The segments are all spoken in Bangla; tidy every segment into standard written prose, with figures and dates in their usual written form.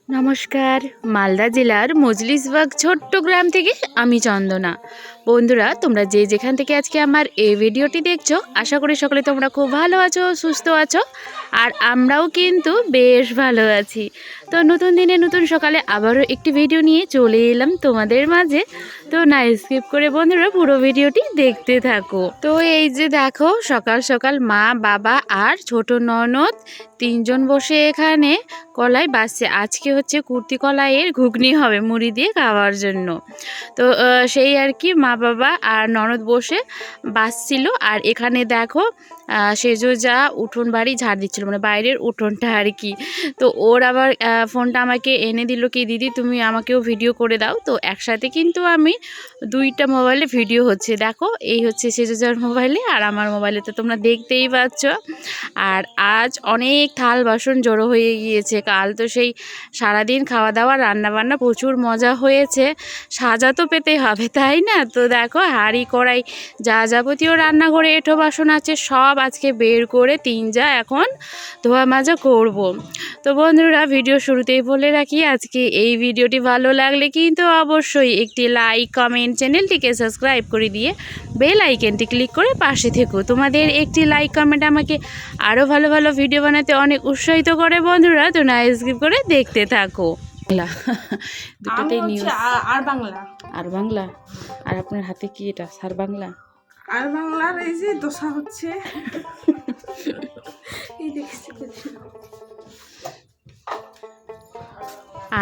নমস্কার, মালদা জেলার মজলিসবাগ ছোট্ট গ্রাম থেকে আমি চন্দনা। বন্ধুরা, তোমরা যে যেখান থেকে আজকে আমার এই ভিডিওটি দেখছো, আশা করি সকলে তোমরা খুব ভালো আছো, সুস্থ আছো। আর আমরাও কিন্তু বেশ ভালো আছি। তো নতুন দিনে নতুন সকালে আবারও একটি ভিডিও নিয়ে চলে এলাম তোমাদের মাঝে। তো না স্কিপ করে বন্ধুরা পুরো ভিডিওটি দেখতে থাকো। তো এই যে দেখো, সকাল সকাল মা, বাবা আর ছোট ননদ তিনজন বসে এখানে কলাই বাসছে। আজকে হচ্ছে কুর্তি কলাইয়ের ঘুগনি হবে মুড়ি দিয়ে খাওয়ার জন্য। তো সেই আর কি মা, বাবা আর ননদ বসে বাসছিল। আর এখানে দেখো সেজো যা উঠোন বাড়ি ঝাড় দিচ্ছিল, মানে বাইরের উঠোনটা আর কি। তো ওর আবার ফোনটা আমাকে এনে দিল কি, দিদি তুমি আমাকেও ভিডিও করে দাও। তো একসাথে কিন্তু আমি দুইটা মোবাইলে ভিডিও হচ্ছে। দেখো, এই হচ্ছে সেজো যার মোবাইলে আর আমার মোবাইলে, তো তোমরা দেখতেই পাচ্ছ। আর আজ অনেক থাল বাসন জড়ো হয়ে গিয়েছে। কাল তো সেই সারাদিন খাওয়া দাওয়া রান্নাবান্না প্রচুর মজা হয়েছে, সাজা তো পেতে হবে তাই না। তো দেখো, হাঁড়ি কড়াই যা যাবতীয় রান্নাঘরে এঁঠো বাসন আছে সব আজকে বের করে তিনজা এখন ধোয়া মাজা করব। তো বন্ধুরা, ভিডিও শুরুতেই বলে রাখি, আজকে এই ভিডিওটি ভালো লাগলে কিন্তু অবশ্যই একটি লাইক, কমেন্ট, চ্যানেলটিকে সাবস্ক্রাইব করে দিয়ে বেল আইকনটি ক্লিক করে পাশে থেকো। তোমাদের একটি লাইক কমেন্ট আমাকে আরও ভালো ভালো ভিডিও বানাতে অনেক উৎসাহিত করে বন্ধুরা। তো না স্কিপ করে দেখতে থাকো। দুটোতেই নিউজ আর বাংলা। আর বাংলা। আর আপনার হাতে কি এটা? সার বাংলা আর বাংলার এই যে দোসা হচ্ছে।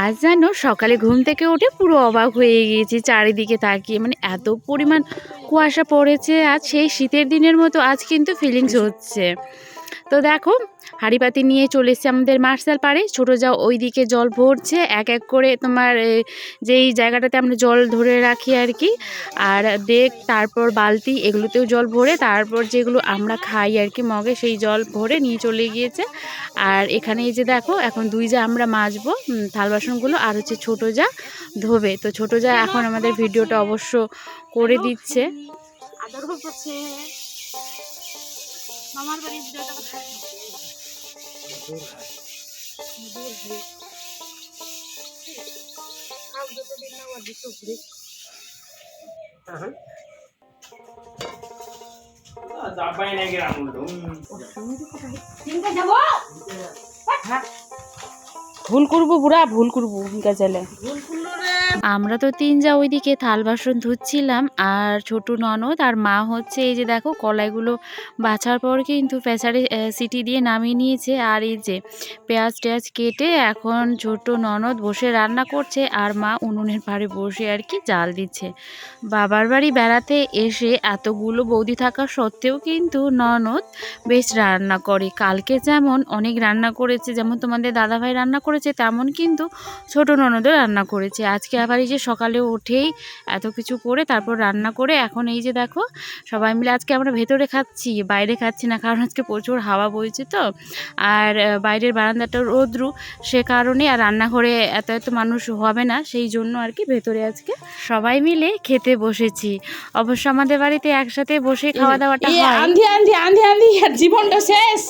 আজ জানো, সকালে ঘুম থেকে উঠে পুরো অবাক হয়ে গিয়েছি চারিদিকে তাকিয়ে, মানে এত পরিমাণ কুয়াশা পড়েছে। আজ সেই শীতের দিনের মতো আজ কিন্তু ফিলিংস হচ্ছে। তো দেখো, হাঁড়িপাতি নিয়ে চলে এসছে আমাদের মার্শাল পাড়ে। ছোটো যাও ওই দিকে জল ভরছে এক এক করে, তোমার যেই জায়গাটাতে আমরা জল ধরে রাখি আর কি, আর ডেক, তারপর বালতি, এগুলোতেও জল ভরে, তারপর যেগুলো আমরা খাই আর কি মগে, সেই জল ভরে নিয়ে চলে গিয়েছে। আর এখানে এই যে দেখো, এখন দুই যা আমরা মাজবো থাল বাসনগুলো, আর হচ্ছে ছোটো যা ধোবে। তো ছোটো যা এখন আমাদের ভিডিওটা অবশ্য করে দিচ্ছে। মামার বাড়ি ভিডিওটা ভুল করবো বুড়া, ভুল করবো চাইলে। আমরা তো তিন যা ওইদিকে থাল বাসন ধুচ্ছিলাম, আর ছোট ননদ আর মা হচ্ছে এই যে দেখো কলাইগুলো বাছার পর কিন্তু প্রেসারে সিটি দিয়ে নামিয়ে নিয়েছে। আর এই যে পেঁয়াজ টেয়াজ কেটে এখন ছোট ননদ বসে রান্না করছে, আর মা উনুনের পাড়ে বসে আর কি জাল দিচ্ছে। বাবার বাড়ি বেড়াতে এসে এতগুলো বৌদি থাকা সত্ত্বেও কিন্তু ননদ বেশ রান্না করে। কালকে যেমন অনেক রান্না করেছে, যেমন তোমাদের দাদাভাই রান্না করেছে, তেমন কিন্তু ছোট ননদও রান্না করেছে। আজকে আবার এই যে সকালে উঠেই এত কিছু করে তারপর রান্না করে এখন এই যে দেখো সবাই মিলে আজকে আমরা ভেতরে খাচ্ছি, বাইরে খাচ্ছি না, কারণ আজকে প্রচুর হাওয়া বইছে তো, আর বাইরের বারান্দাটা রৌদ্রু, সে কারণে আর রান্নাঘরে এত এত মানুষ হবে না, সেই জন্য আর কি ভেতরে আজকে সবাই মিলে খেতে বসেছি। অবশ্য আমাদের বাড়িতে একসাথে বসে খাওয়া দাওয়াটা হয়। আন্ধি আন্ধি আন্ধি আন্ধি জীবনটা শেষ।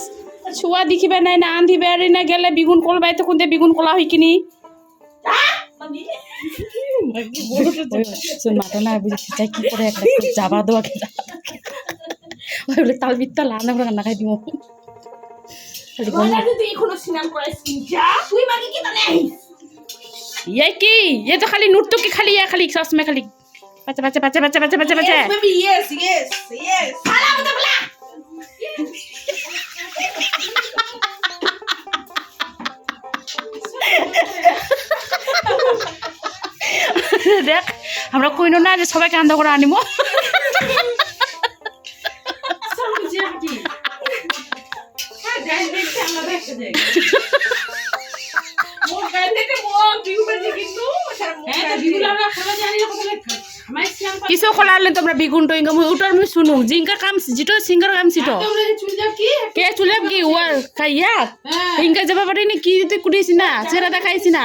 ছুয়া দেখিবে নাই না, আন্ধি বেড়ে না গেলে বিগুন কলবাই তখন বিগুন কলা হয় কিনি মাথা না বুঝেছি চাই কি করে একটা যাবা দেওয়া বলে তাল বিত্তা লানা করে রান্না খাই দিব। ये की ये तो खाली नुट्टू की खाली है, खाली सॉस में खाली बच्चा बच्चा बच्चा बच्चा बच्चा बच्चा बच्चा यस यस यस साला बता बोला। देख हमरा কইনো না যে সবাইকে আন্দা করে আনিমো। Iso kolale tomra bigun to inga utar mi sunu jinga kam jito singar kam sito. Ke chulap ki war kaya. Inga jaba pare ni ki te kudi sina sera da khai sina.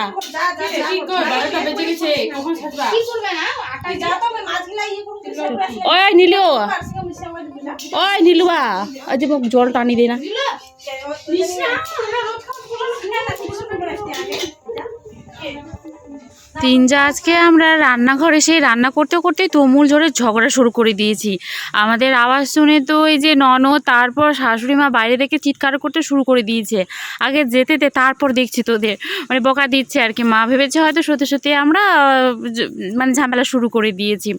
Oi Nilu. Oi Nilua. Aje bok jol tani de na. তিনজা আজকে আমরা রান্নাঘরে সেই রান্না করতে করতে তুমুল জোরে ঝগড়া শুরু করে দিয়েছি। আমাদের আওয়াজ শুনে তো এই যে ননদ তারপর শাশুড়ি মা বাইরে থেকে চিৎকার করতে শুরু করে দিয়েছে। আগে যেতে দে তারপর দেখছি তোদের, মানে বকা দিচ্ছে আর কি। মা ভেবেছে হয়তো সত্যি সত্যি আমরা মানে ঝামেলা শুরু করে দিয়েছি।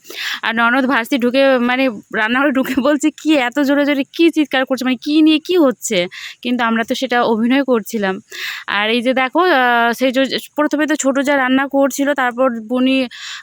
আর ননদ ভাসতে ঢুকে মানে রান্নাঘরে ঢুকে বলছে কি এত জোরে জোরে কী চিৎকার করছে, মানে কী নিয়ে কী হচ্ছে, কিন্তু আমরা তো সেটা অভিনয় করছিলাম। আর এই যে দেখো সেই প্রথমে তো ছোটো যা রান্না করছিল, তারপর বুনি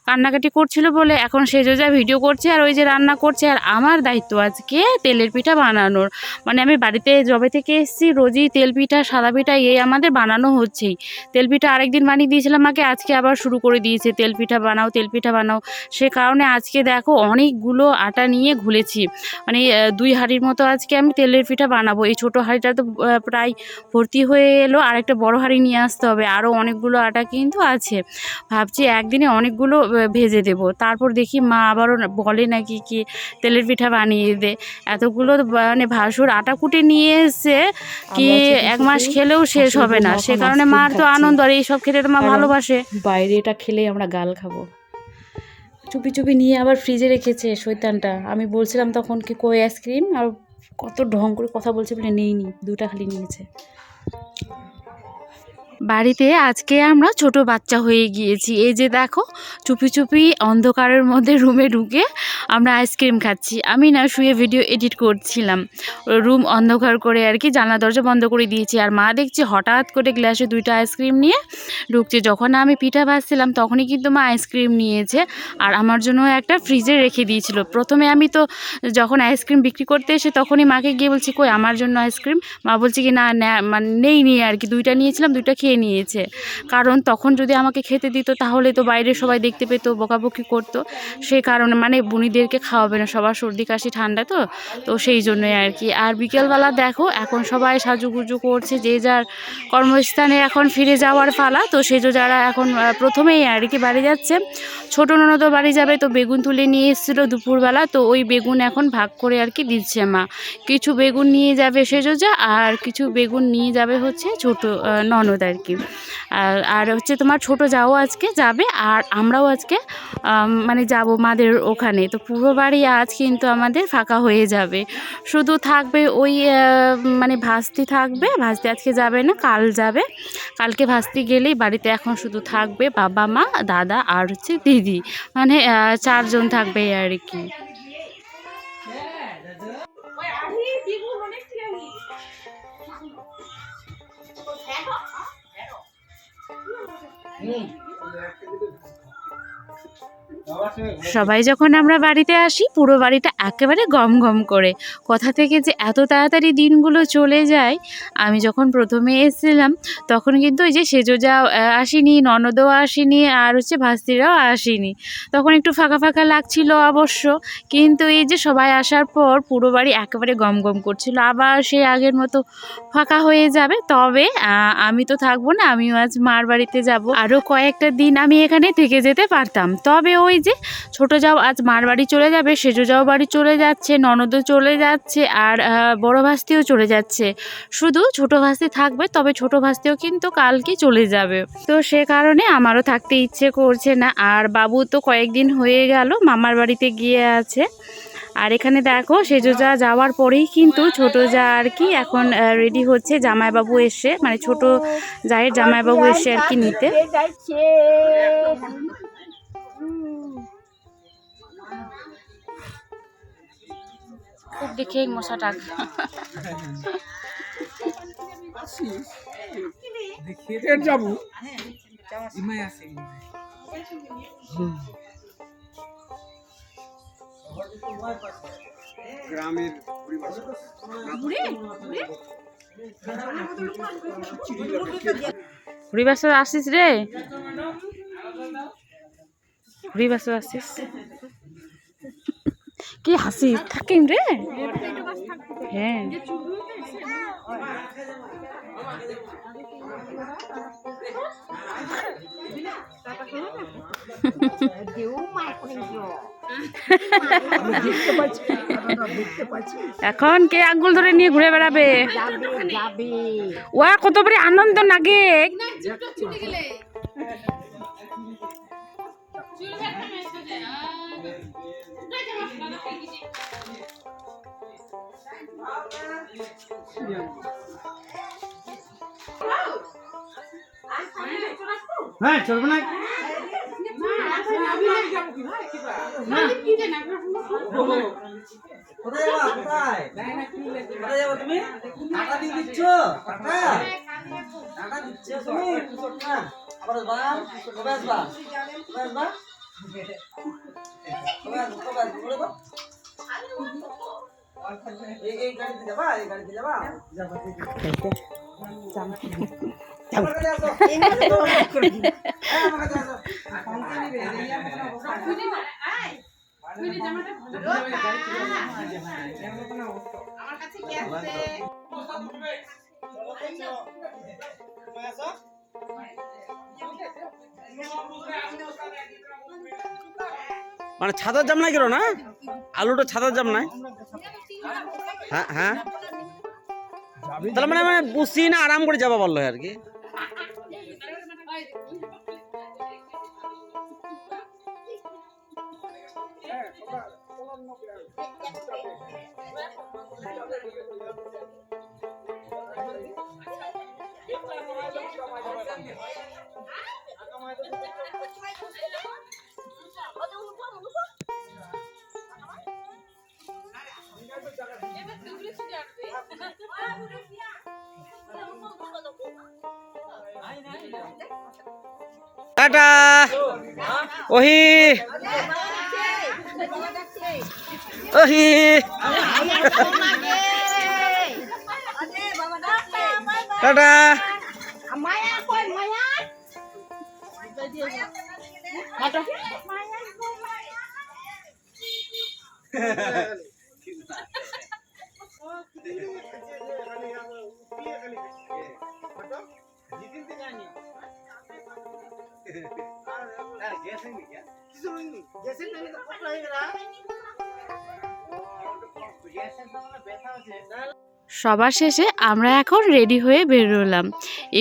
কান্নাকাটি করছিল বলে এখন সেজো যা ভিডিও করছে আর ওই যে রান্না করছে। আর আমার দায়িত্ব আজকে তেলের পিঠা বানানোর, মানে আমি বাড়িতে জবে থেকে এসেছি রোজই তেল পিঠা সাদা পিঠা এই আমাদের বানানো হচ্ছেই। তেল পিঠা আরেকদিন বানিয়ে দিয়েছিলাম আমাকে, আজকে আবার শুরু করে দিয়েছে তেল পিঠা বানাও তেল পিঠা বানাও। সে কারণে আজকে দেখো অনেকগুলো আটা নিয়ে ঘুলেছি, মানে 2 হাঁড়ির মতো আজকে আমি তেলের পিঠা বানাবো। এই ছোটো হাঁড়িটা তো প্রায় ভর্তি হয়ে এলো, আর একটা বড় হাঁড়ি নিয়ে আসতে হবে। আরও অনেকগুলো আটা কিন্তু আছে, ভাবছি একদিনে অনেকগুলো ভেজে দেব। তারপর দেখি মা আবারও বলে নাকি কি তেলের পিঠা বানিয়ে দে। এতগুলো মানে ভাসুর আটা কুটে নিয়ে এসে কি 1 মাস খেলেও শেষ হবে না। সে কারণে মার তো আনন্দ, আর এইসব খেতে তো মা ভালোবাসে। বাইরে এটা খেলে আমরা গাল খাবো। চুপি চুপি নিয়ে আবার ফ্রিজে রেখেছে শয়তানটা। আমি বলছিলাম তখন কি কই আইসক্রিম, আর কত ঢং করে কথা বলছে বলে নেইনি, 2টা খালি নিয়েছে। বাড়িতে আজকে আমরা ছোট বাচ্চা হয়ে গিয়েছি। এই যে দেখো চুপি চুপি অন্ধকারের মধ্যে রুমে ঢুকে আমরা আইসক্রিম খাচ্ছি। আমি না শুয়ে ভিডিও এডিট করছিলাম, রুম অন্ধকার করে আর কি, জানলা দরজা বন্ধ করে দিয়েছি। আর মা দেখছি হঠাৎ করে গ্লাসে 2টা আইসক্রিম নিয়ে ঢুকছে। যখন আমি পিঠা ভাজছিলাম তখনই কিন্তু মা আইসক্রিম নিয়েছে আর আমার জন্য একটা ফ্রিজে রেখে দিয়েছিল। প্রথমে আমি তো যখন আইসক্রিম বিক্রি করতে এসে তখনই মাকে গিয়ে বলছি কই আমার জন্য আইসক্রিম। মা বলছে কি না মানে নেই নিয়ে আর কি, 2টা নিয়েছিলাম 2টা খেয়ে নিয়েছে। কারণ তখন যদি আমাকে খেতে দিত তাহলে তো বাইরে সবাই দেখতে পেতো, বকাবকি করতো। সেই কারণে মানে বুনিদেরকে খাওয়াবে না, সবার সর্দি কাশি ঠান্ডা তো সেই জন্যই আর কি। আর বিকেলবেলা দেখো এখন সবাই সাজুগুজু করছে, যে যার কর্মস্থানে এখন ফিরে যাওয়ার পালা। তো সেজো যারা এখন প্রথমেই আর কি বাড়ি যাচ্ছে, ছোটো ননদও বাড়ি যাবে, তো বেগুন তুলে নিয়ে এসেছিলো দুপুরবেলা। তো ওই বেগুন এখন ভাগ করে আর কি দিচ্ছে মা। কিছু বেগুন নিয়ে যাবে সেজো যা, আর কিছু বেগুন নিয়ে যাবে হচ্ছে ছোটো ননদ আর কি। আর হচ্ছে তোমার ছোটো যাও আজকে যাবে, আর আমরাও আজকে মানে যাব মাদের ওখানে। তো পুরো বাড়ি আজ কিন্তু আমাদের ফাঁকা হয়ে যাবে, শুধু থাকবে ওই মানে ভাস্তি থাকবে। ভাস্তি আজকে যাবে না, কাল যাবে। কালকে ভাস্তি গেলেই বাড়িতে এখন শুধু থাকবে বাবা মা দাদা আর হচ্ছে দিদি, মানে 4 জন থাকবে আর কি। সবাই যখন আমরা বাড়িতে আসি পুরো বাড়িটা একেবারে গম গম করে। কোথা থেকে যে এত তাড়াতাড়ি দিনগুলো চলে যায়। আমি যখন প্রথমে এসেছিলাম তখন কিন্তু এই যে সেজোজাও আসেনি, ননদও আসেনি, আর হচ্ছে ভাস্তিরাও আসেনি। তখন একটু ফাঁকা ফাঁকা লাগছিল অবশ্য, কিন্তু এই যে সবাই আসার পর পুরো বাড়ি একেবারে গম গম করছিল। আবার সেই আগের মতো ফাঁকা হয়ে যাবে। তবে আমি তো থাকবো না, আমিও আজ মার বাড়িতে যাব। আরও কয়েকটা দিন আমি এখানে থেকে যেতে পারতাম, তবে ওই যে ছোটো যাও আজ মার বাড়ি চলে যাবে, সেজো যাও বাড়ি চলে যাচ্ছে, ননদও চলে যাচ্ছে, আর বড় ভাস্তিও চলে যাচ্ছে। শুধু ছোটো ভাস্তি থাকবে, তবে ছোটো ভাস্তিও কিন্তু কালকে চলে যাবে। তো সে কারণে আমারও থাকতে ইচ্ছে করছে না। আর বাবু তো কয়েকদিন হয়ে গেল মামার বাড়িতে গিয়ে আছে। আর এখানে দেখো সেজো যা যাওয়ার পরেই কিন্তু ছোটো যা আর কি এখন রেডি হচ্ছে, জামাইবাবু এসে মানে ছোটো জায়ের জামাইবাবু এসে আর কি নিতে। খুব দেখে মশা টাক যাবো গ্রামের ঘুরি বাসর আসিস রে, ঘুরি বাসর আসিস। কি হাসি থাকিম রে হ্যাঁ এখন কে আঙ্গুল ধরে নিয়ে ঘুরে বেড়াবে ওয়া কত বড় আনন্দ লাগে হ্যাঁ চলবে না কোথায় যাবা কোথায় কোথায় যাবা তুমি টাকা দিয়ে দিচ্ছ টাকা দিচ্ছ তুমি না আবার আসবা কবে আসবা কবে আসবা কবে আসবা বলে দাও এই গাড়িতে যাবা এই গাড়িতে যাবা মানে ছাতার জাম নাই কেন না আলুটা ছাতার জাম নাই হ্যাঁ হ্যাঁ তাহলে মানে মানে বসি না আরাম করে যাবা বললো আর কি টাটা ওহি ওহি টাটা সবার শেষে আমরা এখন রেডি হয়ে বেরোলাম।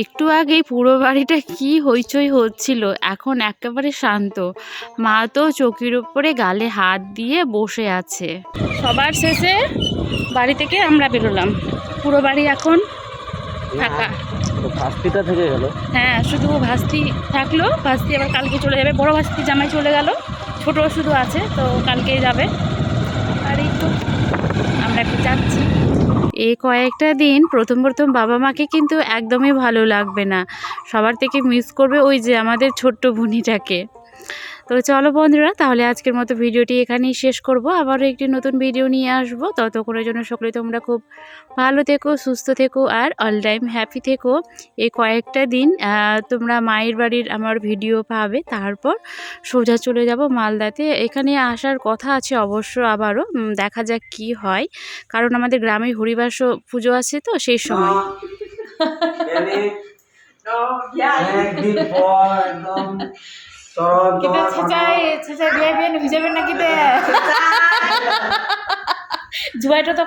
একটু আগেই পুরো বাড়িটা কি হইচই হচ্ছিল, এখন একেবারে শান্ত। মা তো চৌকির উপরে গালে হাত দিয়ে বসে আছে। সবার শেষে বাড়ি থেকে আমরা বেরোলাম, পুরো বাড়ি এখন ফাঁকা। ভাস্তিটা থেকে গেল। হ্যাঁ, শুধু ভাস্তি থাকলো, ভাস্তি আবার কালকে চলে যাবে। বড় ভাস্তি জামাই চলে গেল, ছোট শুধু আছে, তো কালকেই যাবে। আর এই তো আমরা একটু যাচ্ছি। এই কয়েকটা দিন প্রথম বাবা মাকে কিন্তু একদমই ভালো লাগবে না, সবার থেকে মিস করবে ওই যে আমাদের ছোট্ট বুনিটাকে। তো চলো বন্ধুরা, তাহলে আজকের মতো ভিডিওটি এখানেই শেষ করব। আবারও একটি নতুন ভিডিও নিয়ে আসবো। ততক্ষণের জন্য সকলে তোমরা খুব ভালো থেকো, সুস্থ থেকো আর অল টাইম হ্যাপি থেকো। এই কয়েকটা দিন তোমরা মায়ের বাড়ির আমার ভিডিও পাবে, তারপর সোজা চলে যাব মালদাতে। এখানে আসার কথা আছে অবশ্য, আবারও দেখা যাক কি হয়, কারণ আমাদের গ্রামে হরিবাস পুজো আছে তো সেই সময়। একদিন পর একদম জুয়াইটা তো